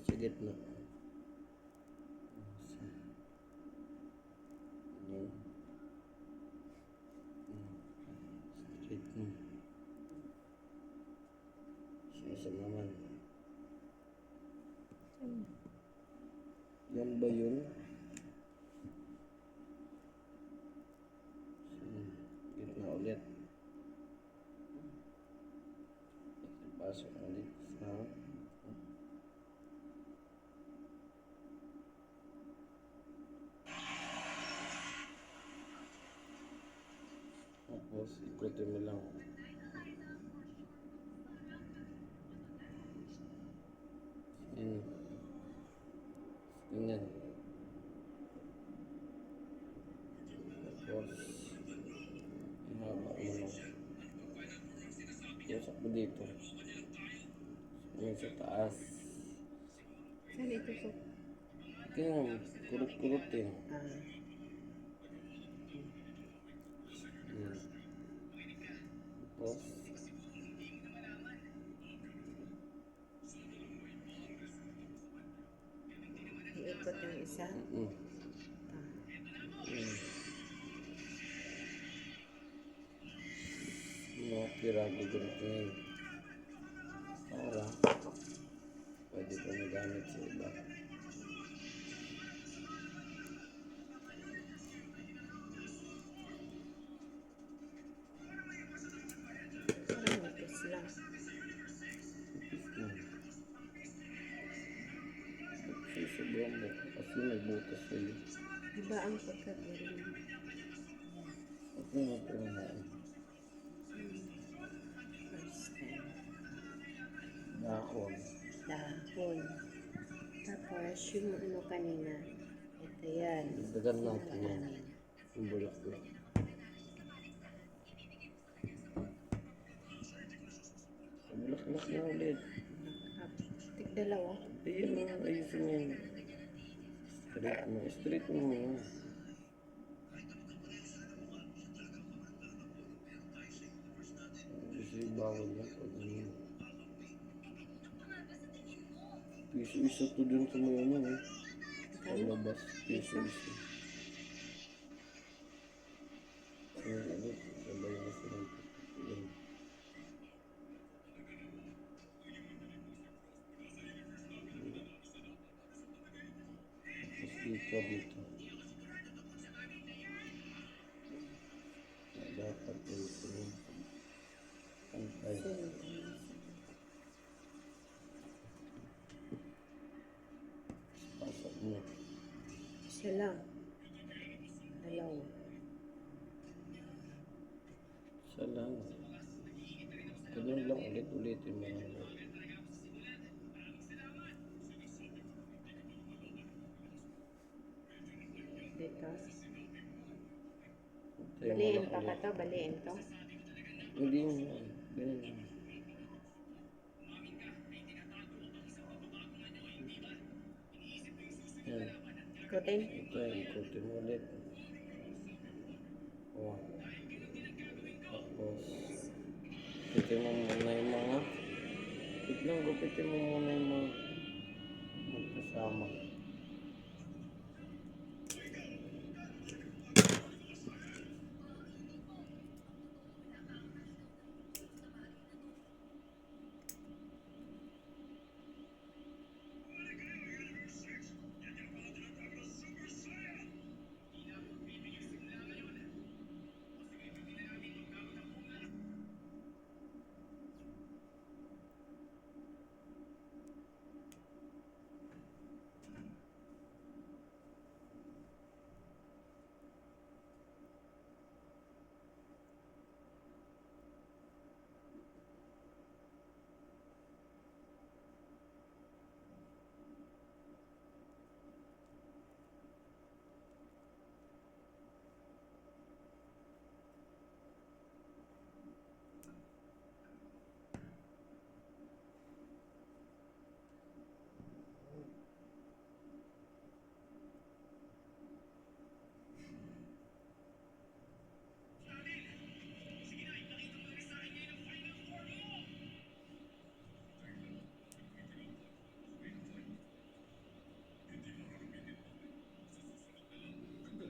sa gitna. Yan. Straight mo. Isa naman. Yan ba yun? Gitna ulit. Pasok ulit sa tapos ikutin mo lang. Yan. Tingnan. Tapos ihaba mo lang. Yasak mo dito. Yan sa taas. Saan itusok? Kaya kurut-kurut eh. Tapos Iikot yung isa. Mga pirago ganito ngayon. Para pwede ko magamit sa iba. Parang nipis lang. Susubuhan mo kasi may butas sa'yo. Iba ang pagkagaling. Okay na ito naman. First time. Dahon. Dahon. Tapos yung ano kanina. Ito yan. Dagan natin yan. Yung bulak-bulak. Bulak-bulak na ulit. Dalawa. Ayun na, ayusin yan. Straight mo yan. Kasi bawal yan pag yun. Piso-isa to dun sa mga ano eh. Palabas, piso-isa. Ano, sabay na sila. Yan. Dito, dito. Dapat dito. Pantay. Pasok mo. Isa lang. Dalawa. Isa lang. Ganun lang ulit-ulitin mo lang. Dito. Tayo mo Baliin lang pa ka ulit. to. Baliin to. Hindi mo yan. Ganun lang. Yan. Ikutin. Ito, ikutin mo ulit. O. Tapos, gupitin mo muna yung mga gupitin mo muna yung mga magkasama.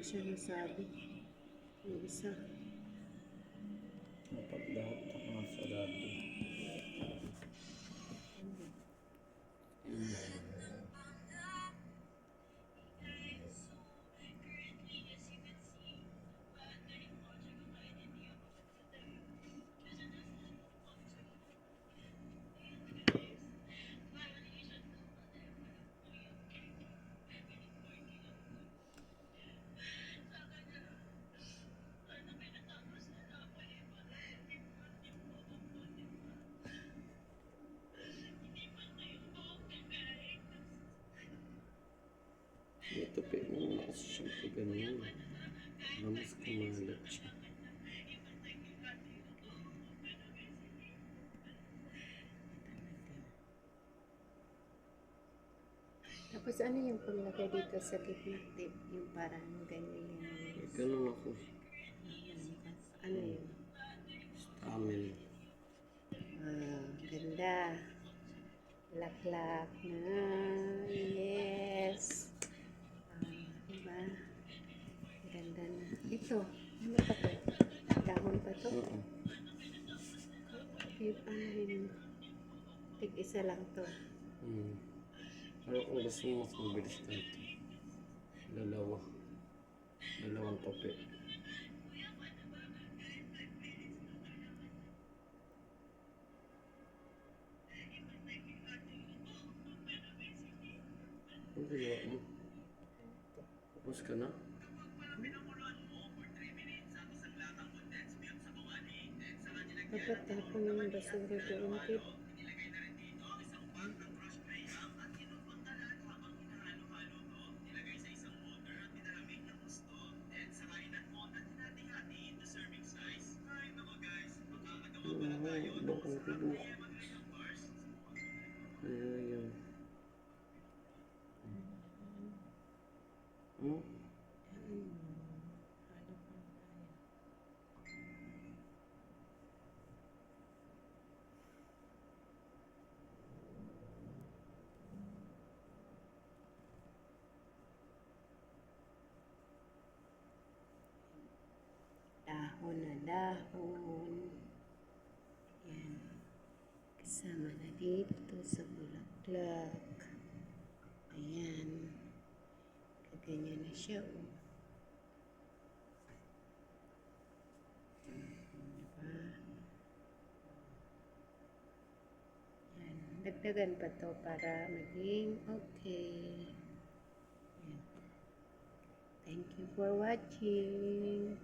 siya nasabi. Yung isa. Dapat lahat nakasarado. Ito pa yung kasi siyempre ganun. Mas kumalat siya. Tapos ano yung paglagay dito sa gitna tip? Yung parang ganyan yung... Ganun ako. Ano yun? Stamen. Ganda. Laklak na. Yes. Diba? Ganda na. Ito. Ano pa to? Dahon pa to? Ano yun? Tig-isa lang to. Pero kung gusto mo mas mabilis na ito. Dalawang tope. Ang ginawa mo? Tapos ka na? Dapat tapon yung basura doon, tip. Bakong kubo. Ayan. Dahon na dahon. Yan. Kasama na dito sa bulaklak. Ayan. Kaganyan na siya, oh. Diba? Yan. Dagdagan pa to para maging okay. Yan. Thank you for watching.